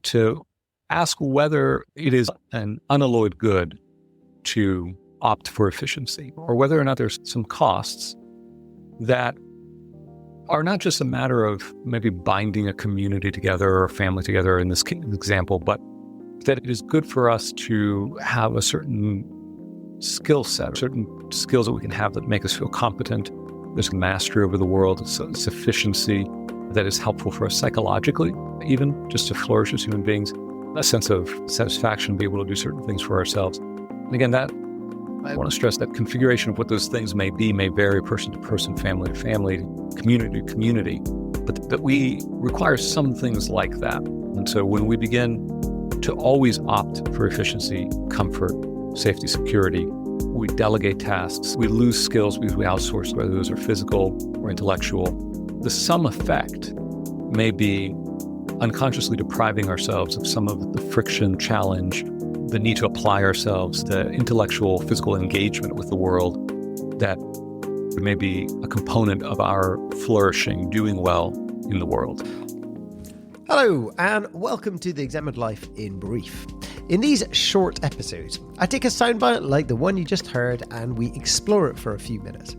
to ask whether it is an unalloyed good to opt for efficiency, or whether or not there's some costs that are not just a matter of maybe binding a community together or a family together in this example, but that it is good for us to have a certain skill set, certain skills that we can have that make us feel competent. There's mastery over the world, sufficiency that is helpful for us psychologically, even just to flourish as human beings, a sense of satisfaction, be able to do certain things for ourselves. And again, that I want to stress that configuration of what those things may be may vary person to person, family to family, community to community, but that we require some things like that. And so when we begin to always opt for efficiency, comfort, safety, security, we delegate tasks, we lose skills because we outsource, whether those are physical or intellectual. The sum effect may be unconsciously depriving ourselves of some of the friction, challenge, the need to apply ourselves, the intellectual, physical engagement with the world that may be a component of our flourishing, doing well in the world. Hello, and welcome to The Examined Life in Brief. In these short episodes, I take a soundbite like the one you just heard and we explore it for a few minutes.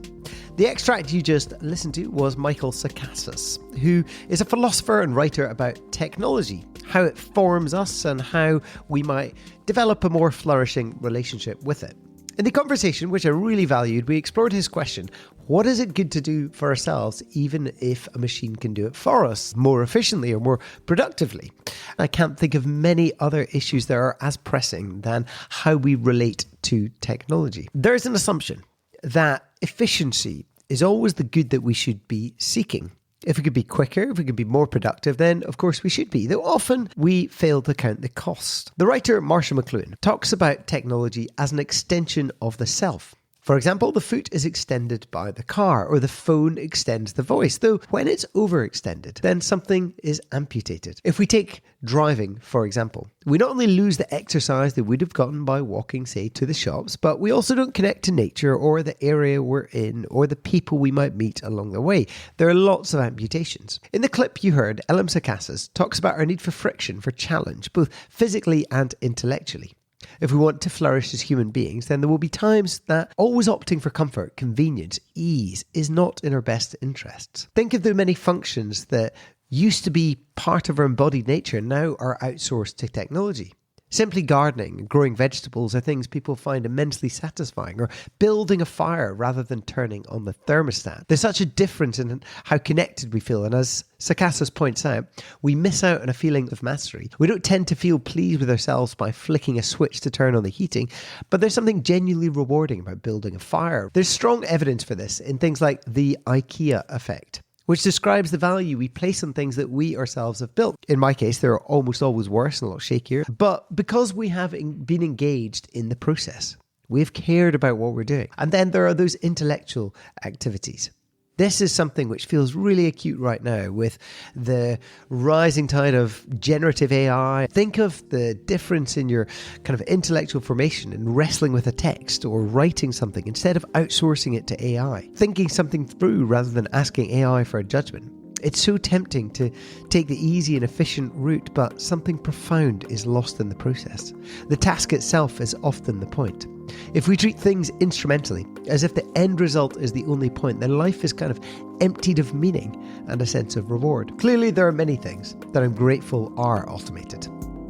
The extract you just listened to was LM Sacasas, who is a philosopher and writer about technology, how it forms us and how we might develop a more flourishing relationship with it. In the conversation, which I really valued, we explored his question, what is it good to do for ourselves even if a machine can do it for us more efficiently or more productively? I can't think of many other issues that are as pressing than how we relate to technology. There's an assumption that efficiency is always the good that we should be seeking. If we could be quicker, if we could be more productive, then of course we should be, though often we fail to count the cost. The writer Marshall McLuhan talks about technology as an extension of the self. For example, the foot is extended by the car, or the phone extends the voice, though when it's overextended, then something is amputated. If we take driving, for example, we not only lose the exercise that we'd have gotten by walking, say, to the shops, but we also don't connect to nature or the area we're in or the people we might meet along the way. There are lots of amputations. In the clip you heard, LM Sacasas talks about our need for friction, for challenge, both physically and intellectually. If we want to flourish as human beings, then there will be times that always opting for comfort, convenience, ease is not in our best interests. Think of the many functions that used to be part of our embodied nature now are outsourced to technology. Simply gardening and growing vegetables are things people find immensely satisfying, or building a fire rather than turning on the thermostat. There's such a difference in how connected we feel, and as Sacasas points out, we miss out on a feeling of mastery. We don't tend to feel pleased with ourselves by flicking a switch to turn on the heating, but there's something genuinely rewarding about building a fire. There's strong evidence for this in things like the IKEA effect, which describes the value we place on things that we ourselves have built. In my case, they're almost always worse and a lot shakier. But because we have been engaged in the process, we've cared about what we're doing. And then there are those intellectual activities. This is something which feels really acute right now with the rising tide of generative AI. Think of the difference in your kind of intellectual formation in wrestling with a text or writing something instead of outsourcing it to AI. Thinking something through rather than asking AI for a judgment. It's so tempting to take the easy and efficient route, but something profound is lost in the process. The task itself is often the point. If we treat things instrumentally, as if the end result is the only point, then life is kind of emptied of meaning and a sense of reward. Clearly, there are many things that I'm grateful are automated.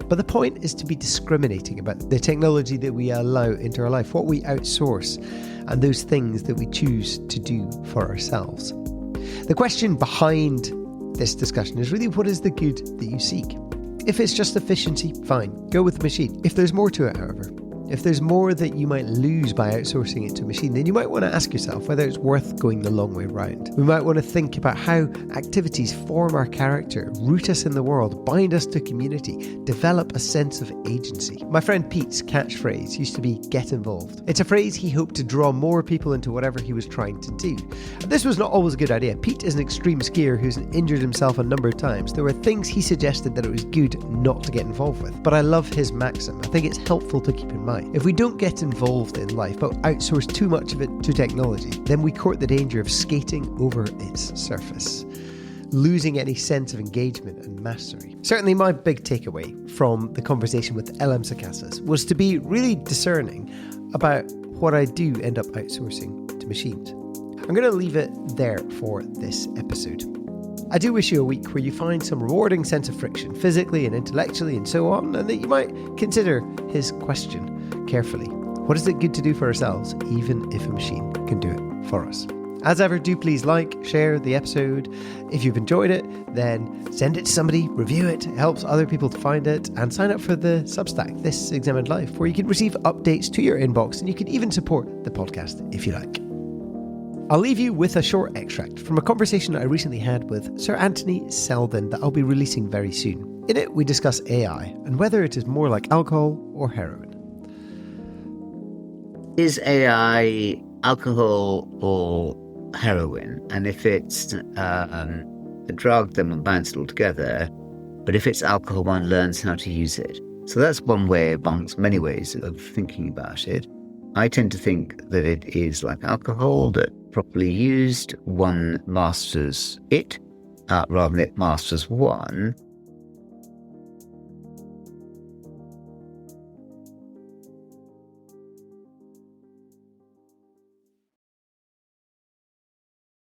But the point is to be discriminating about the technology that we allow into our life, what we outsource, and those things that we choose to do for ourselves. The question behind this discussion is really, what is the good that you seek? If it's just efficiency, fine, go with the machine. If there's more to it, however, if there's more that you might lose by outsourcing it to a machine, then you might want to ask yourself whether it's worth going the long way round. We might want to think about how activities form our character, root us in the world, bind us to community, develop a sense of agency. My friend Pete's catchphrase used to be, get involved. It's a phrase he hoped to draw more people into whatever he was trying to do. And this was not always a good idea. Pete is an extreme skier who's injured himself a number of times. There were things he suggested that it was good not to get involved with. But I love his maxim. I think it's helpful to keep in mind. If we don't get involved in life but outsource too much of it to technology, then we court the danger of skating over its surface. losing any sense of engagement and mastery. Certainly my big takeaway from the conversation with LM Sacasas was to be really discerning about what I do end up outsourcing to machines. I'm going to leave it there for this episode. I do wish you a week where you find some rewarding sense of friction, physically and intellectually and so on, and that you might consider his question carefully. What is it good to do for ourselves, even if a machine can do it for us? As ever, do please like, share the episode. If you've enjoyed it, then send it to somebody, review it. It helps other people to find it, and sign up for the Substack, This Examined Life, where you can receive updates to your inbox, and you can even support the podcast if you like. I'll leave you with a short extract from a conversation I recently had with Sir Anthony Selden that I'll be releasing very soon. In it, we discuss AI and whether it is more like alcohol or heroin. Is AI alcohol or heroin? And if it's a drug, then one bans it all together. But if it's alcohol, one learns how to use it. So that's one way amongst many ways of thinking about it. I tend to think that it is like alcohol, that properly used, one masters it rather than it masters one.